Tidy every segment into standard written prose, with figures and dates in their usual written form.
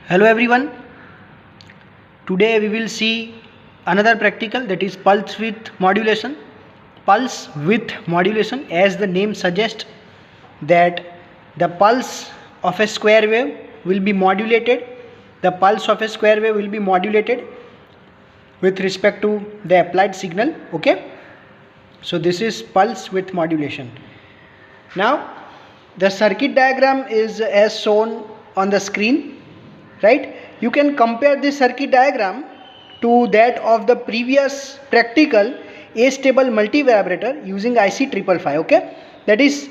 Hello everyone. Today we will see another practical, that is pulse width modulation. Pulse width modulation, as the name suggests, that the pulse of a square wave will be modulated. The pulse of a square wave will be modulated with respect to the applied signal. Okay. So this is pulse width modulation. Now the circuit diagram is as shown on the screen, right? You can compare this circuit diagram to that of the previous practical A-stable multivibrator using IC 555. Okay, that is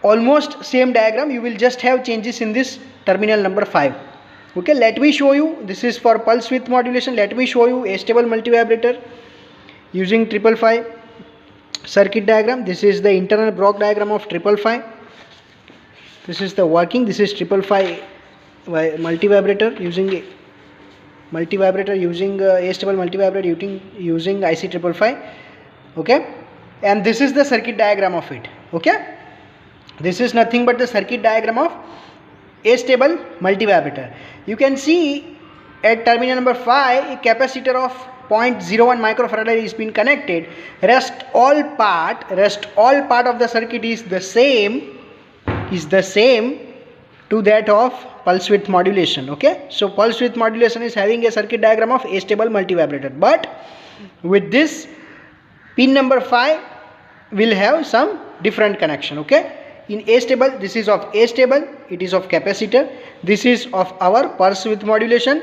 almost same diagram. You will just have changes in this terminal number 5. Okay, let me show you. This is for pulse width modulation. Let me show you A-stable multivibrator using 555 circuit diagram. This is the internal block diagram of 555. This is the working. This is 555 multivibrator using A-stable multivibrator using IC 555. Okay, and this is the circuit diagram of it. Okay, this is nothing but the circuit diagram of A-stable multivibrator. You can see at terminal number 5 a capacitor of 0.01 microfarad is been connected. Rest all part of the circuit is the same to that of pulse width modulation. Okay, so pulse width modulation is having a circuit diagram of A-stable multivibrator, but with this pin number 5 will have some different connection. Okay, in A-stable, this is of A-stable, it is of capacitor. This is of our pulse width modulation,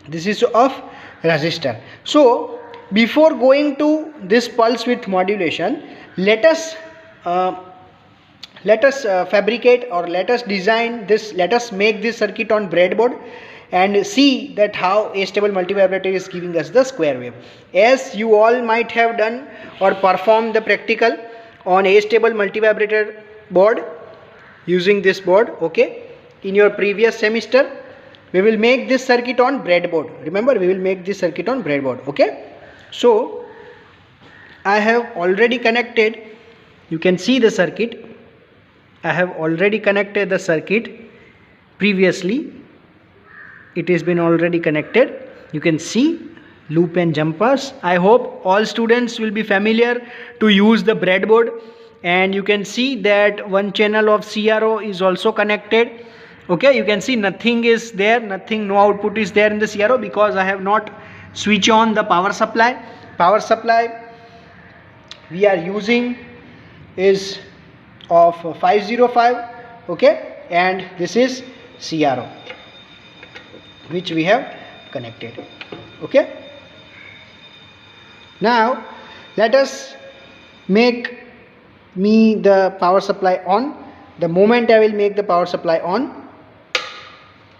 this is of resistor. So before going to this pulse width modulation, let us fabricate, or let us design this, let us make this circuit on breadboard and see that how A-stable multivibrator is giving us the square wave. As you all might have done or performed the practical on A-stable multivibrator board using this board, okay, in your previous semester, we will make this circuit on breadboard. Remember, we will make this circuit on breadboard. Okay, so I have already connected, you can see the circuit. I have already connected the circuit previously. It has been already connected. You can see loop and jumpers. I hope all students will be familiar to use the breadboard, and you can see that one channel of CRO is also connected. Okay, you can see nothing is there, no output is there in the CRO because I have not switched on the power supply. Power supply we are using is of 505. okay, and this is CRO which we have connected. Okay, now let us make the power supply on. The moment I will make the power supply on,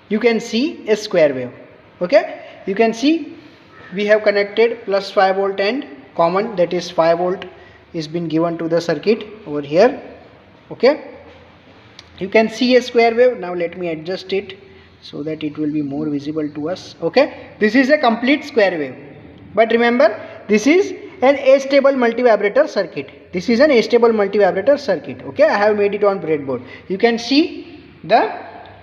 you can see a square wave. Okay, you can see we have connected plus 5 volt and common, that is 5 volt is been given to the circuit over here. Okay, you can see a square wave. Now let me adjust it so that it will be more visible to us. Okay, this is a complete square wave, but remember, this is an A-stable multivibrator circuit. This is an A-stable multivibrator circuit. Okay, I have made it on breadboard. You can see the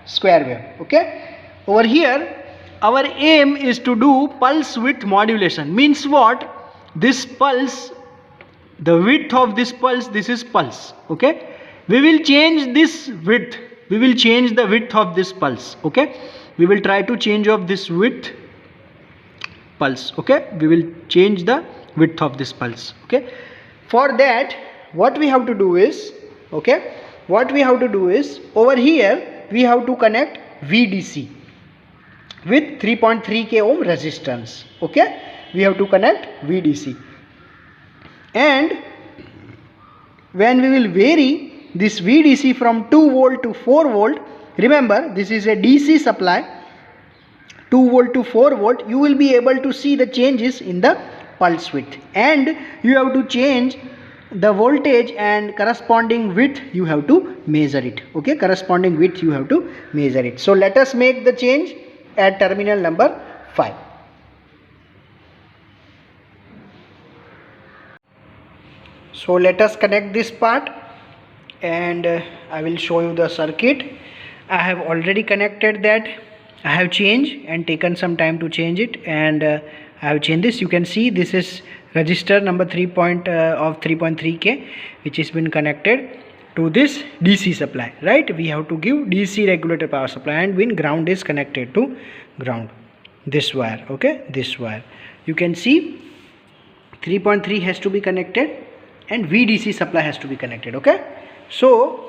square wave. Okay, over here our aim is to do pulse width modulation. Means what? This pulse, the width of this pulse, this is pulse. Okay, we will change this width, we will change the width of this pulse. Okay, we will try to change of this width pulse. Okay, we will change the width of this pulse. Okay, for that what we have to do is, okay, what we have to do is, over here we have to connect VDC with 3.3 k ohm resistance. Okay, we have to connect VDC, and when we will vary this VDC from 2 volt to 4 volt, remember this is a DC supply, 2 volt to 4 volt, you will be able to see the changes in the pulse width, and you have to change the voltage and corresponding width, you have to measure it. Okay, corresponding width you have to measure it. So let us make the change at terminal number 5. So let us connect this part, and I will show you the circuit. I have already connected that I have changed and taken some time to change it, and I have changed this. You can see this is resistor number 3.3K, which has been connected to this DC supply, right? We have to give DC regulated power supply, and when ground is connected to ground, this wire, okay, this wire. You can see 3.3 has to be connected and VDC supply has to be connected, okay. So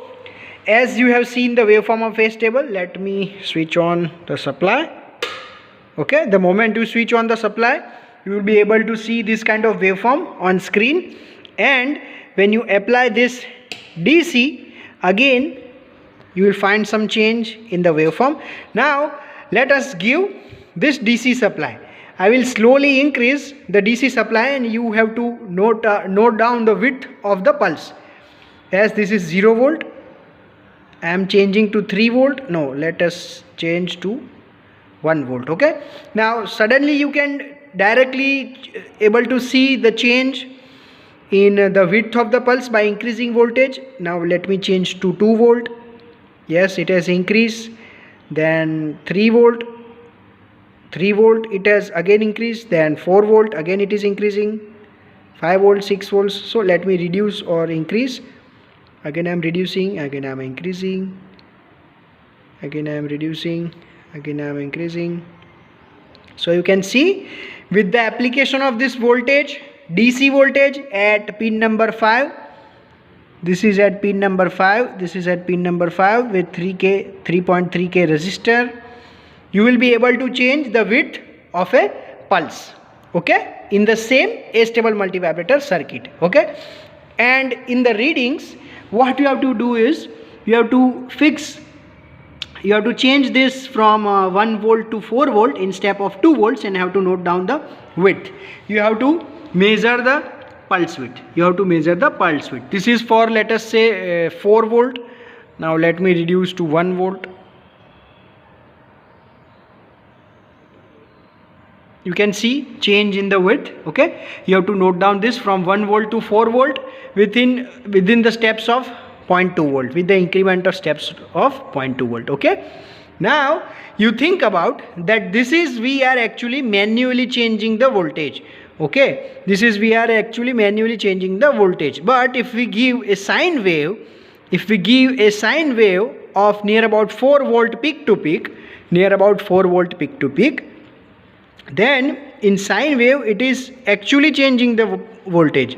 as you have seen the waveform of phase table, let me switch on the supply, okay. The moment you switch on the supply, you will be able to see this kind of waveform on screen, and when you apply this DC, again you will find some change in the waveform. Now let us give this DC supply. I will slowly increase the DC supply, and you have to note down the width of the pulse. As this is 0 volt, I am changing to 3 volt. No, let us change to 1 volt, okay. Now suddenly you can directly able to see the change in the width of the pulse by increasing voltage. Now let me change to 2 volt. Yes, it has increased. Then 3 volt, 3 volt, it has again increased. Then 4 volt, again it is increasing. 5 volt, 6 volts. So let me reduce or increase. Again I am reducing, again I am increasing, again I am reducing, again I am increasing. So you can see with the application of this voltage, DC voltage at pin number 5, this is at pin number 5, this is at pin number 5 with 3.3K resistor, you will be able to change the width of a pulse, okay, in the same astable multivibrator circuit, okay. And in the readings, what you have to do is you have to change this from 1 volt to 4 volt in step of 2 volts, and have to note down the width. You have to measure the pulse width. You have to measure the pulse width. This is for, let us say, 4 volt. Now let me reduce to 1 volt. You can see change in the width, okay. You have to note down this from 1 volt to 4 volt within the steps of 0.2 volt, with the increment of steps of 0.2 volt, okay. Now you think about that, this is we are actually manually changing the voltage, okay. This is we are actually manually changing the voltage. But if we give a sine wave, of near about 4 volt peak to peak, then in sine wave it is actually changing the voltage,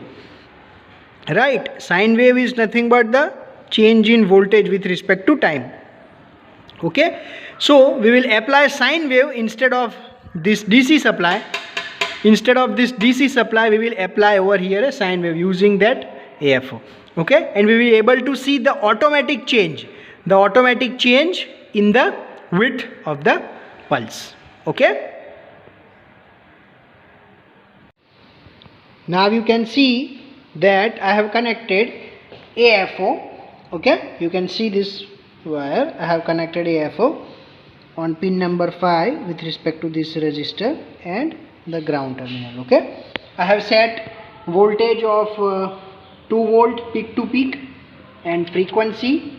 right. Sine wave is nothing but the change in voltage with respect to time, okay. So we will apply sine wave instead of this DC supply. Instead of this DC supply, we will apply over here a sine wave using that AFO, okay. And we will be able to see the automatic change in the width of the pulse, okay. Now you can see that I have connected AFO, okay. You can see this wire, I have connected AFO on pin number 5 with respect to this resistor and the ground terminal, okay. I have set voltage of 2 volt peak to peak and frequency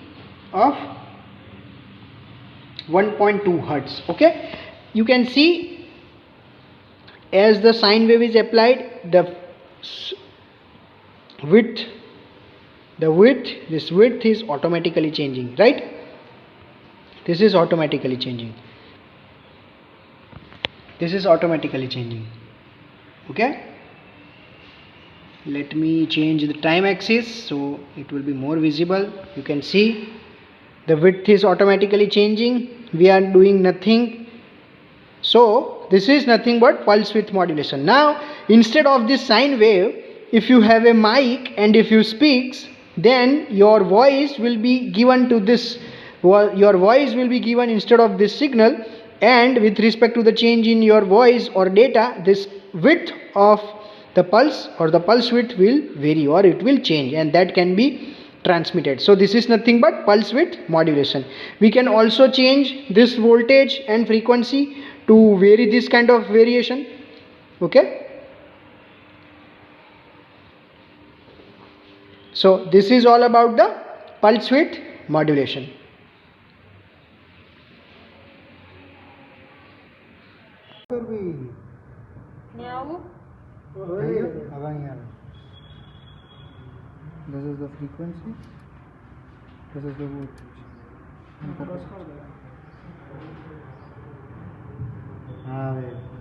of 1.2 hertz, okay. You can see as the sine wave is applied, this width is automatically changing, right. This is automatically changing, okay. Let me change the time axis so it will be more visible. You can see the width is automatically changing. We are doing nothing. So this is nothing but pulse width modulation. Now instead of this sine wave, if you have a mic and if you speaks, then your voice will be given to this, instead of this signal, and with respect to the change in your voice or data, this width of the pulse or the pulse width will vary or it will change, and that can be transmitted. So this is nothing but pulse width modulation. We can also change this voltage and frequency to vary this kind of variation, okay. So this is all about the pulse width modulation. Meow. This is the frequency. This is the voltage.